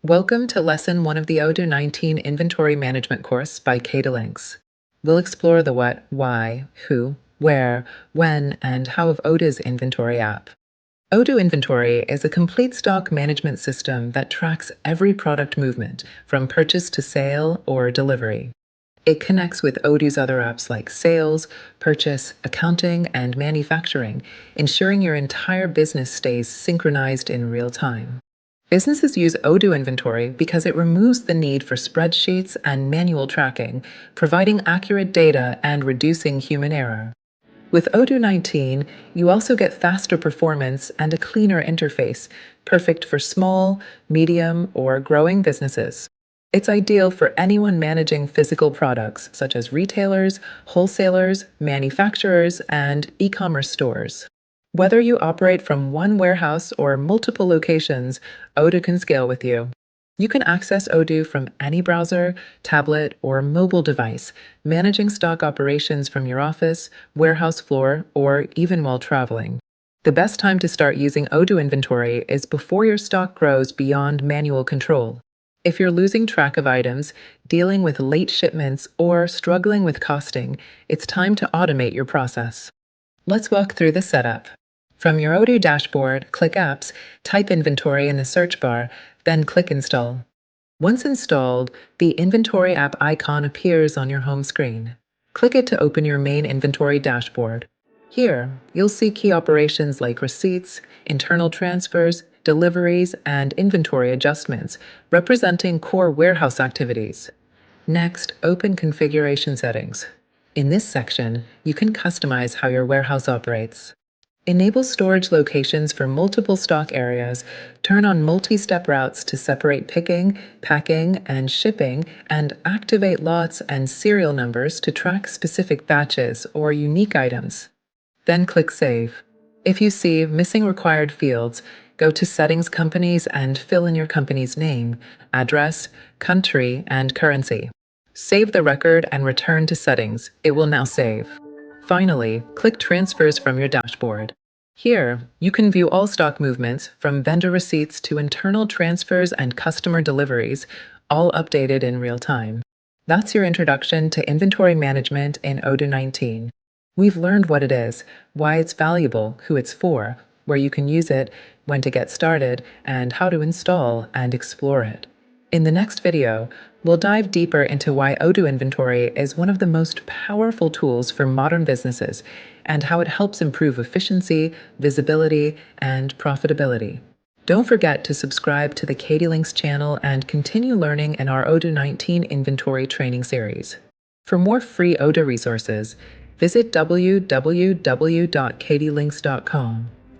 Welcome to Lesson 1 of the Odoo 19 Inventory Management course by Katylinks. We'll explore the what, why, who, where, when, and how of Odoo's inventory app. Odoo Inventory is a complete stock management system that tracks every product movement, from purchase to sale or delivery. It connects with Odoo's other apps like sales, purchase, accounting, and manufacturing, ensuring your entire business stays synchronized in real time. Businesses use Odoo Inventory because it removes the need for spreadsheets and manual tracking, providing accurate data and reducing human error. With Odoo 19, you also get faster performance and a cleaner interface, perfect for small, medium, or growing businesses. It's ideal for anyone managing physical products such as retailers, wholesalers, manufacturers, and e-commerce stores. Whether you operate from one warehouse or multiple locations, Odoo can scale with you. You can access Odoo from any browser, tablet, or mobile device, managing stock operations from your office, warehouse floor, or even while traveling. The best time to start using Odoo Inventory is before your stock grows beyond manual control. If you're losing track of items, dealing with late shipments, or struggling with costing, it's time to automate your process. Let's walk through the setup. From your Odoo dashboard, click Apps, type Inventory in the search bar, then click Install. Once installed, the Inventory app icon appears on your home screen. Click it to open your main inventory dashboard. Here, you'll see key operations like receipts, internal transfers, deliveries, and inventory adjustments, representing core warehouse activities. Next, open Configuration Settings. In this section, you can customize how your warehouse operates. Enable storage locations for multiple stock areas, turn on multi-step routes to separate picking, packing, and shipping, and activate lots and serial numbers to track specific batches or unique items. Then click Save. If you see missing required fields, go to Settings Companies and fill in your company's name, address, country, and currency. Save the record and return to Settings. It will now save. Finally, click Transfers from your dashboard. Here, you can view all stock movements, from vendor receipts to internal transfers and customer deliveries, all updated in real time. That's your introduction to inventory management in Odoo 19. We've learned what it is, why it's valuable, who it's for, where you can use it, when to get started, and how to install and explore it. In the next video, we'll dive deeper into why Odoo Inventory is one of the most powerful tools for modern businesses and how it helps improve efficiency, visibility, and profitability. Don't forget to subscribe to the Katylinks channel and continue learning in our Odoo 19 Inventory training series. For more free Odoo resources, visit www.katylinks.com.